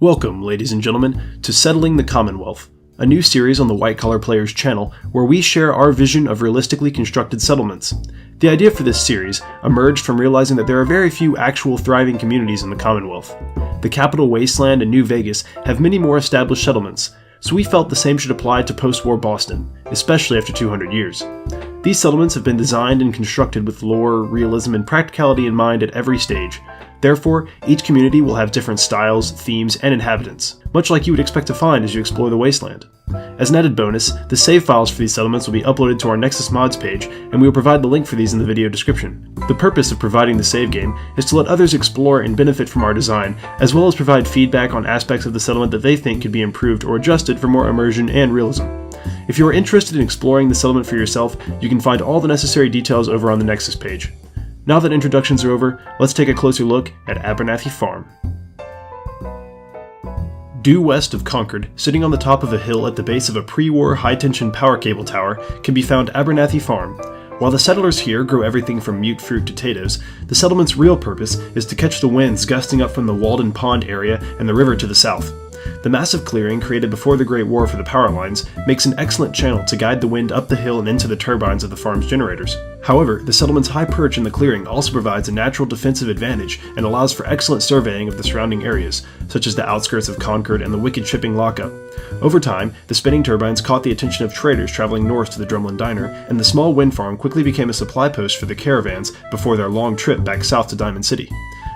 Welcome, ladies and gentlemen, to Settling the Commonwealth, a new series on the White Collar Players channel where we share our vision of realistically constructed settlements. The idea for this series emerged from realizing that there are very few actual thriving communities in the Commonwealth. The Capital Wasteland and New Vegas have many more established settlements, so we felt the same should apply to post-war Boston, especially after 200 years. These settlements have been designed and constructed with lore, realism, and practicality in mind at every stage. Therefore, each community will have different styles, themes, and inhabitants, much like you would expect to find as you explore the wasteland. As an added bonus, the save files for these settlements will be uploaded to our Nexus mods page, and we will provide the link for these in the video description. The purpose of providing the save game is to let others explore and benefit from our design, as well as provide feedback on aspects of the settlement that they think could be improved or adjusted for more immersion and realism. If you are interested in exploring the settlement for yourself, you can find all the necessary details over on the Nexus page. Now that introductions are over, let's take a closer look at Abernathy Farm. Due west of Concord, sitting on the top of a hill at the base of a pre-war high-tension power cable tower, can be found Abernathy Farm. While the settlers here grow everything from mute fruit to potatoes, the settlement's real purpose is to catch the winds gusting up from the Walden Pond area and the river to the south. The massive clearing created before the Great War for the power lines makes an excellent channel to guide the wind up the hill and into the turbines of the farm's generators. However, the settlement's high perch in the clearing also provides a natural defensive advantage and allows for excellent surveying of the surrounding areas, such as the outskirts of Concord and the wicked shipping lockup. Over time, the spinning turbines caught the attention of traders traveling north to the Drumlin Diner, and the small wind farm quickly became a supply post for the caravans before their long trip back south to Diamond City.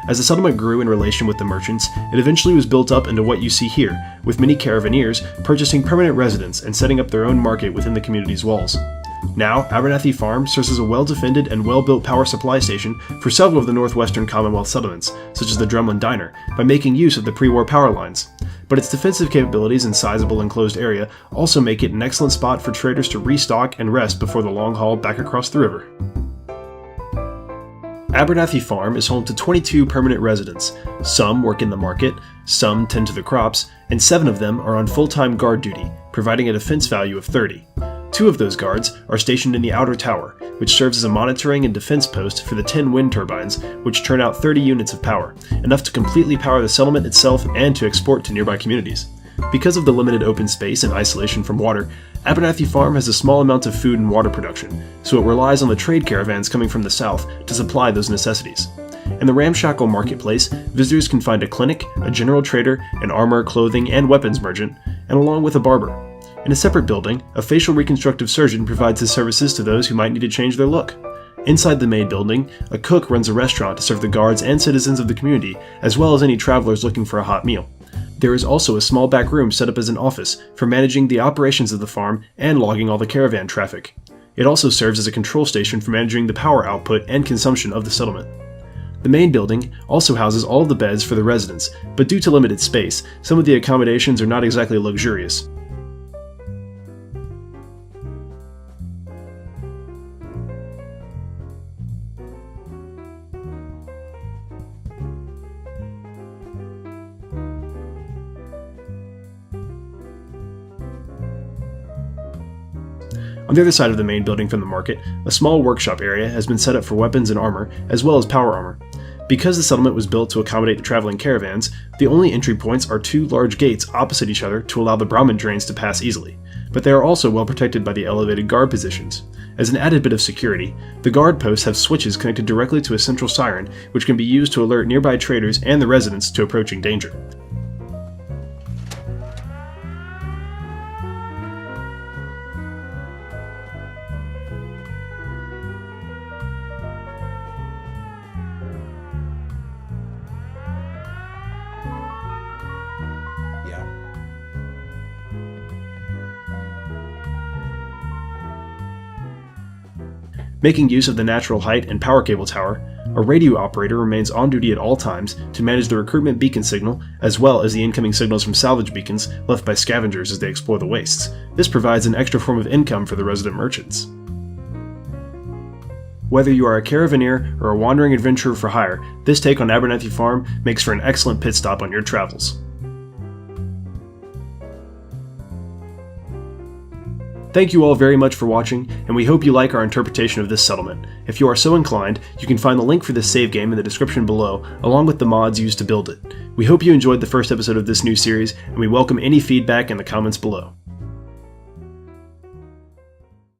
As the settlement grew in relation with the merchants, it eventually was built up into what you see here, with many caravaneers purchasing permanent residence and setting up their own market within the community's walls. Now, Abernathy Farm serves as a well-defended and well-built power supply station for several of the northwestern Commonwealth settlements, such as the Drumlin Diner, by making use of the pre-war power lines. But its defensive capabilities and sizable enclosed area also make it an excellent spot for traders to restock and rest before the long haul back across the river. Abernathy Farm is home to 22 permanent residents. Some work in the market, some tend to the crops, and 7 of them are on full-time guard duty, providing a defense value of 30. 2 of those guards are stationed in the outer tower, which serves as a monitoring and defense post for the 10 wind turbines, which turn out 30 units of power, enough to completely power the settlement itself and to export to nearby communities. Because of the limited open space and isolation from water, Abernathy Farm has a small amount of food and water production, so it relies on the trade caravans coming from the south to supply those necessities. In the ramshackle marketplace, visitors can find a clinic, a general trader, an armor, clothing, and weapons merchant, and along with a barber. In a separate building, a facial reconstructive surgeon provides his services to those who might need to change their look. Inside the main building, a cook runs a restaurant to serve the guards and citizens of the community, as well as any travelers looking for a hot meal. There is also a small back room set up as an office for managing the operations of the farm and logging all the caravan traffic. It also serves as a control station for managing the power output and consumption of the settlement. The main building also houses all of the beds for the residents, but due to limited space, some of the accommodations are not exactly luxurious. On the other side of the main building from the market, a small workshop area has been set up for weapons and armor, as well as power armor. Because the settlement was built to accommodate the traveling caravans, the only entry points are 2 large gates opposite each other to allow the Brahmin trains to pass easily, but they are also well protected by the elevated guard positions. As an added bit of security, the guard posts have switches connected directly to a central siren, which can be used to alert nearby traders and the residents to approaching danger. Making use of the natural height and power cable tower, a radio operator remains on duty at all times to manage the recruitment beacon signal, as well as the incoming signals from salvage beacons left by scavengers as they explore the wastes. This provides an extra form of income for the resident merchants. Whether you are a caravaneer or a wandering adventurer for hire, this take on Abernathy Farm makes for an excellent pit stop on your travels. Thank you all very much for watching, and we hope you like our interpretation of this settlement. If you are so inclined, you can find the link for this save game in the description below, along with the mods used to build it. We hope you enjoyed the first episode of this new series, and we welcome any feedback in the comments below.